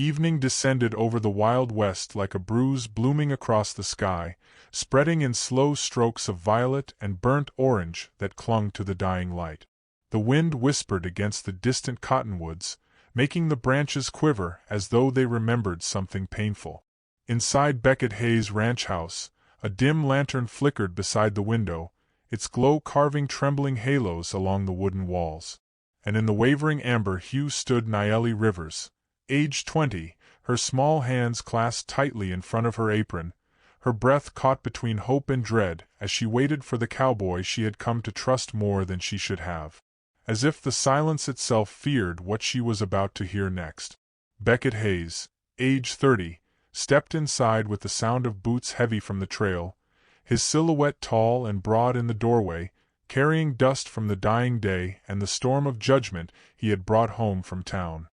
Evening descended over the Wild West like a bruise blooming across the sky, spreading in slow strokes of violet and burnt orange that clung to the dying light. The wind whispered against the distant cottonwoods, making the branches quiver as though they remembered something painful. Inside Beckett Hayes' ranch house, a dim lantern flickered beside the window, its glow carving trembling halos along the wooden walls. And in the wavering amber hue stood Nayeli Rivers, aged 20, her small hands clasped tightly in front of her apron, her breath caught between hope and dread as she waited for the cowboy she had come to trust more than she should have. As if the silence itself feared what she was about to hear next. Beckett Hayes, age 30, stepped inside with the sound of boots heavy from the trail, his silhouette tall and broad in the doorway, carrying dust from the dying day and the storm of judgment he had brought home from town.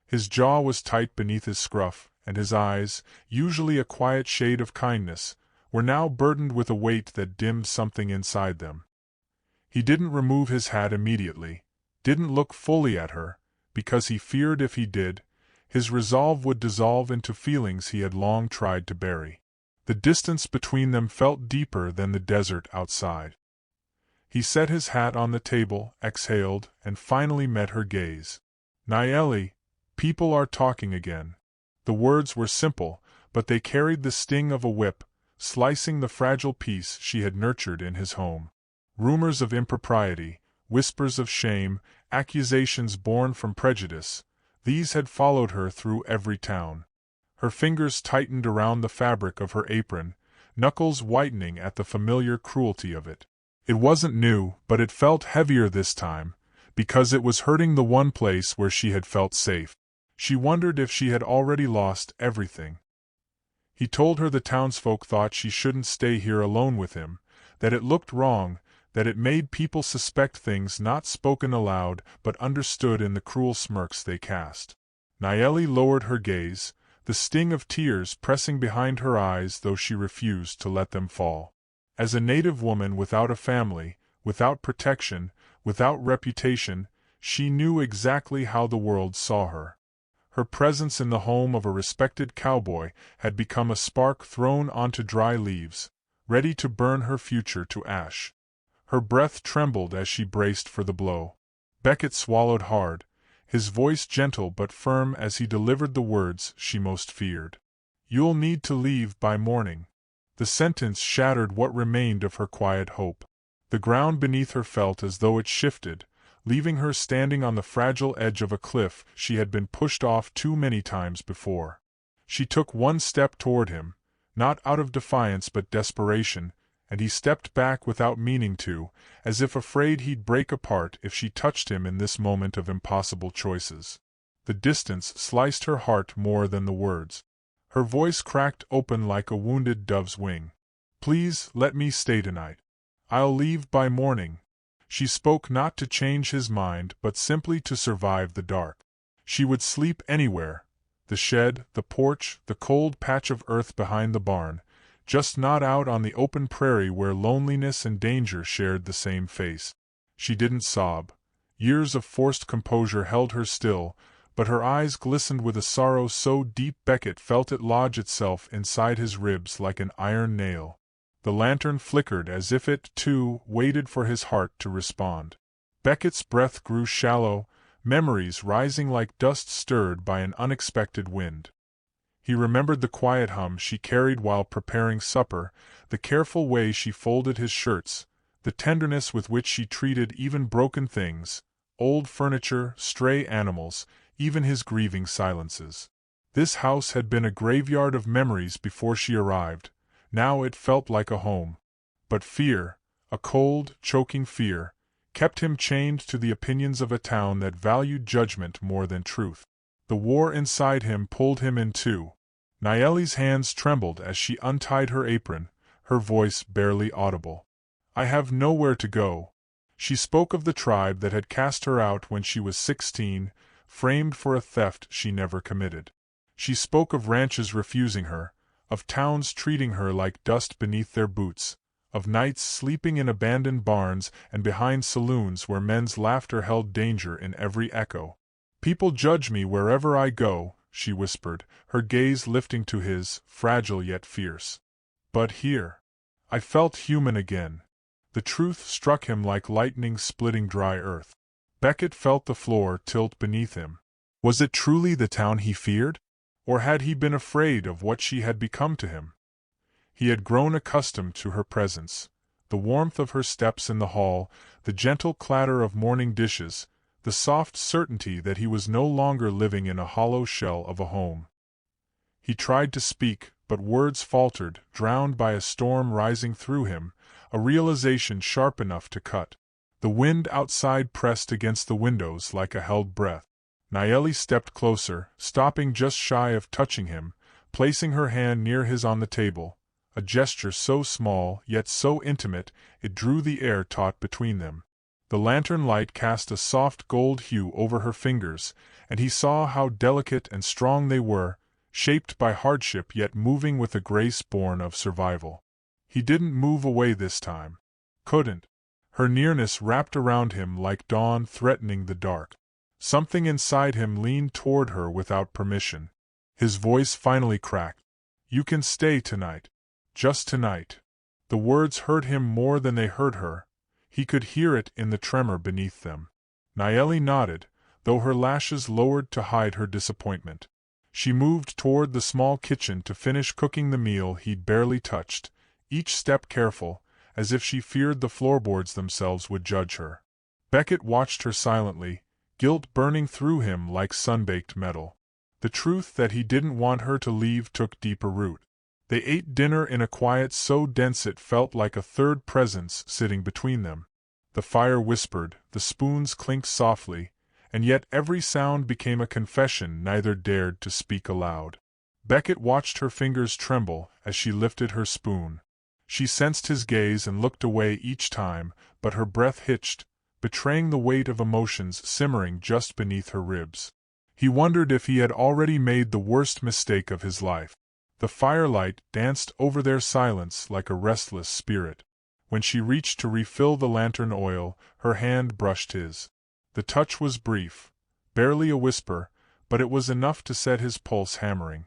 His jaw was tight beneath his scruff, and his eyes, usually a quiet shade of kindness, were now burdened with a weight that dimmed something inside them. He didn't remove his hat immediately, didn't look fully at her, because he feared if he did, his resolve would dissolve into feelings he had long tried to bury. The distance between them felt deeper than the desert outside. He set his hat on the table, exhaled, and finally met her gaze. "Nayeli, people are talking again." The words were simple, but they carried the sting of a whip, slicing the fragile peace she had nurtured in his home. Rumors of impropriety, whispers of shame, accusations born from prejudice, these had followed her through every town. Her fingers tightened around the fabric of her apron, knuckles whitening at the familiar cruelty of it. It wasn't new, but it felt heavier this time, because it was hurting the one place where she had felt safe. She wondered if she had already lost everything. He told her the townsfolk thought she shouldn't stay here alone with him, that it looked wrong, that it made people suspect things not spoken aloud but understood in the cruel smirks they cast. Nayeli lowered her gaze, the sting of tears pressing behind her eyes though she refused to let them fall. As a native woman without a family, without protection, without reputation, she knew exactly how the world saw her. Her presence in the home of a respected cowboy had become a spark thrown onto dry leaves, ready to burn her future to ash. Her breath trembled as she braced for the blow. Beckett swallowed hard, his voice gentle but firm as he delivered the words she most feared. "You'll need to leave by morning." The sentence shattered what remained of her quiet hope. The ground beneath her felt as though it shifted, leaving her standing on the fragile edge of a cliff she had been pushed off too many times before. She took one step toward him, not out of defiance but desperation, and he stepped back without meaning to, as if afraid he'd break apart if she touched him in this moment of impossible choices. The distance sliced her heart more than the words. Her voice cracked open like a wounded dove's wing. "Please let me stay tonight. I'll leave by morning." She spoke not to change his mind but simply to survive the dark. She would sleep anywhere, the shed, the porch, the cold patch of earth behind the barn, just not out on the open prairie where loneliness and danger shared the same face. She didn't sob. Years of forced composure held her still, but her eyes glistened with a sorrow so deep Beckett felt it lodge itself inside his ribs like an iron nail. The lantern flickered as if it, too, waited for his heart to respond. Beckett's breath grew shallow, memories rising like dust stirred by an unexpected wind. He remembered the quiet hum she carried while preparing supper, the careful way she folded his shirts, the tenderness with which she treated even broken things, old furniture, stray animals, even his grieving silences. This house had been a graveyard of memories before she arrived. Now it felt like a home. But fear, a cold, choking fear, kept him chained to the opinions of a town that valued judgment more than truth. The war inside him pulled him in two. Nayeli's hands trembled as she untied her apron, her voice barely audible. "I have nowhere to go." She spoke of the tribe that had cast her out when she was 16, framed for a theft she never committed. She spoke of ranches refusing her, of towns treating her like dust beneath their boots, of nights sleeping in abandoned barns and behind saloons where men's laughter held danger in every echo. "People judge me wherever I go," she whispered, her gaze lifting to his, fragile yet fierce. But here. I felt human again. The truth struck him like lightning splitting dry earth. Beckett felt the floor tilt beneath him. Was it truly the town he feared? Or had he been afraid of what she had become to him? He had grown accustomed to her presence, the warmth of her steps in the hall, the gentle clatter of morning dishes, the soft certainty that he was no longer living in a hollow shell of a home. He tried to speak, but words faltered, drowned by a storm rising through him, a realization sharp enough to cut. The wind outside pressed against the windows like a held breath. Nayeli stepped closer, stopping just shy of touching him, placing her hand near his on the table, a gesture so small yet so intimate it drew the air taut between them. The lantern light cast a soft gold hue over her fingers, and he saw how delicate and strong they were, shaped by hardship yet moving with a grace born of survival. He didn't move away this time. Couldn't. Her nearness wrapped around him like dawn threatening the dark. Something inside him leaned toward her without permission. His voice finally cracked. "You can stay tonight. Just tonight." The words hurt him more than they hurt her. He could hear it in the tremor beneath them. Nayeli nodded, though her lashes lowered to hide her disappointment. She moved toward the small kitchen to finish cooking the meal he'd barely touched, each step careful, as if she feared the floorboards themselves would judge her. Beckett watched her silently, guilt burning through him like sun-baked metal. The truth that he didn't want her to leave took deeper root. They ate dinner in a quiet so dense it felt like a third presence sitting between them. The fire whispered, the spoons clinked softly, and yet every sound became a confession neither dared to speak aloud. Beckett watched her fingers tremble as she lifted her spoon. She sensed his gaze and looked away each time, but her breath hitched, betraying the weight of emotions simmering just beneath her ribs. He wondered if he had already made the worst mistake of his life. The firelight danced over their silence like a restless spirit. When she reached to refill the lantern oil, her hand brushed his. The touch was brief, barely a whisper, but it was enough to set his pulse hammering.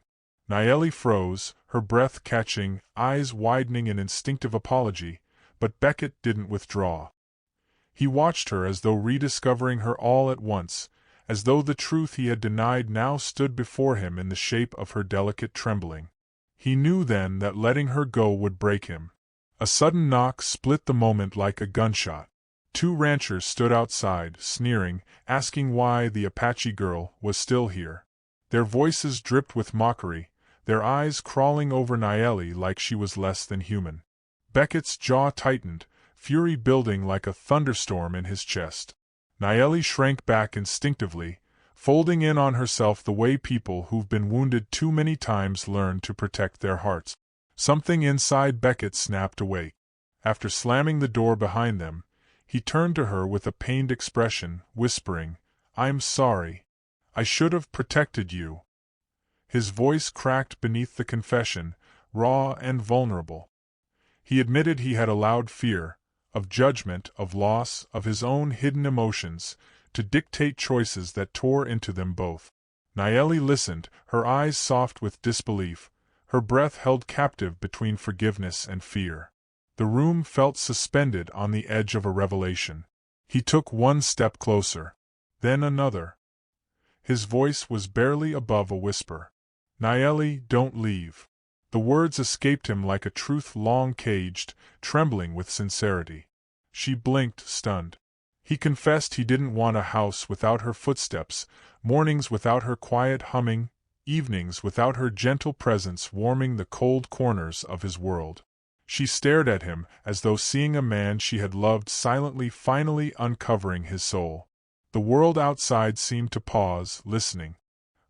Nayeli froze, her breath catching, eyes widening in instinctive apology, but Beckett didn't withdraw. He watched her as though rediscovering her all at once, as though the truth he had denied now stood before him in the shape of her delicate trembling. He knew then that letting her go would break him. A sudden knock split the moment like a gunshot. 2 ranchers stood outside, sneering, asking why the Apache girl was still here. Their voices dripped with mockery, their eyes crawling over Nayeli like she was less than human. Beckett's jaw tightened, fury building like a thunderstorm in his chest. Nayeli shrank back instinctively, folding in on herself the way people who've been wounded too many times learn to protect their hearts. Something inside Beckett snapped awake. After slamming the door behind them, he turned to her with a pained expression, whispering, "I'm sorry. I should have protected you." His voice cracked beneath the confession, raw and vulnerable. He admitted he had allowed fear, of judgment, of loss, of his own hidden emotions, to dictate choices that tore into them both. Nayeli listened, her eyes soft with disbelief, her breath held captive between forgiveness and fear. The room felt suspended on the edge of a revelation. He took one step closer, then another. His voice was barely above a whisper. "Nayeli, don't leave." The words escaped him like a truth long caged, trembling with sincerity. She blinked, stunned. He confessed he didn't want a house without her footsteps, mornings without her quiet humming, evenings without her gentle presence warming the cold corners of his world. She stared at him as though seeing a man she had loved silently finally uncovering his soul. The world outside seemed to pause, listening.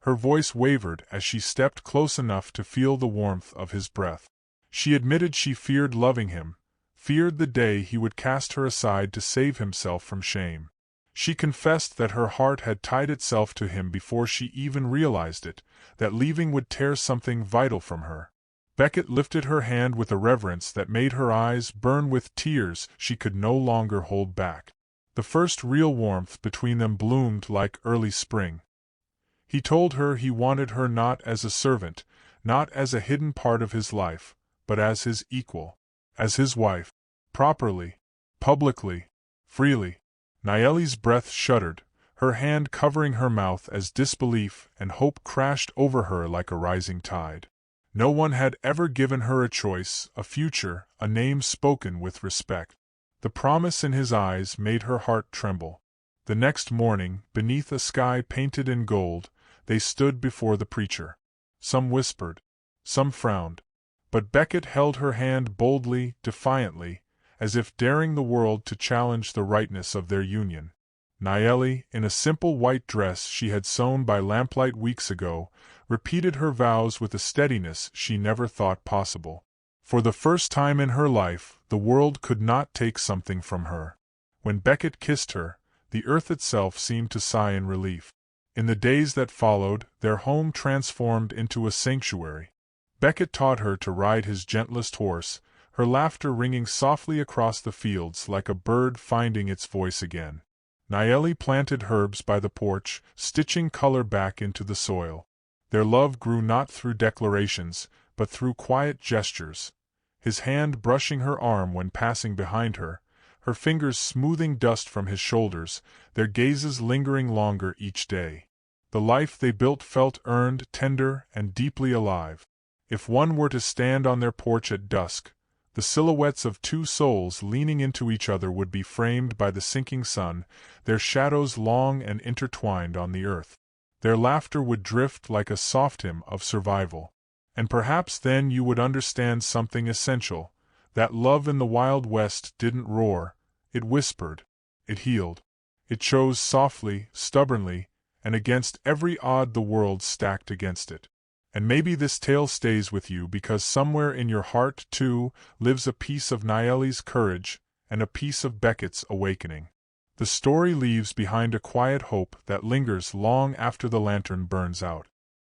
Her voice wavered as she stepped close enough to feel the warmth of his breath. She admitted she feared loving him, feared the day he would cast her aside to save himself from shame. She confessed that her heart had tied itself to him before she even realized it, that leaving would tear something vital from her. Beckett lifted her hand with a reverence that made her eyes burn with tears she could no longer hold back. The first real warmth between them bloomed like early spring. He told her he wanted her not as a servant, not as a hidden part of his life, but as his equal, as his wife, properly, publicly, freely. Nayeli's breath shuddered, her hand covering her mouth as disbelief and hope crashed over her like a rising tide. No one had ever given her a choice, a future, a name spoken with respect. The promise in his eyes made her heart tremble. The next morning, beneath a sky painted in gold, they stood before the preacher. Some whispered, some frowned, but Beckett held her hand boldly, defiantly, as if daring the world to challenge the rightness of their union. Nayeli, in a simple white dress she had sewn by lamplight weeks ago, repeated her vows with a steadiness she never thought possible. For the first time in her life, the world could not take something from her. When Beckett kissed her, the earth itself seemed to sigh in relief. In the days that followed, their home transformed into a sanctuary. Beckett taught her to ride his gentlest horse, her laughter ringing softly across the fields like a bird finding its voice again. Nayeli planted herbs by the porch, stitching color back into the soil. Their love grew not through declarations, but through quiet gestures. His hand brushing her arm when passing behind her, her fingers smoothing dust from his shoulders, their gazes lingering longer each day. The life they built felt earned, tender, and deeply alive. If one were to stand on their porch at dusk, the silhouettes of two souls leaning into each other would be framed by the sinking sun, their shadows long and intertwined on the earth. Their laughter would drift like a soft hymn of survival. And perhaps then you would understand something essential, that love in the Wild West didn't roar, it whispered, it healed. It chose softly, stubbornly, and against every odd the world stacked against it. And maybe this tale stays with you because somewhere in your heart, too, lives a piece of Nayeli's courage and a piece of Beckett's awakening. The story leaves behind a quiet hope that lingers long after the lantern burns out.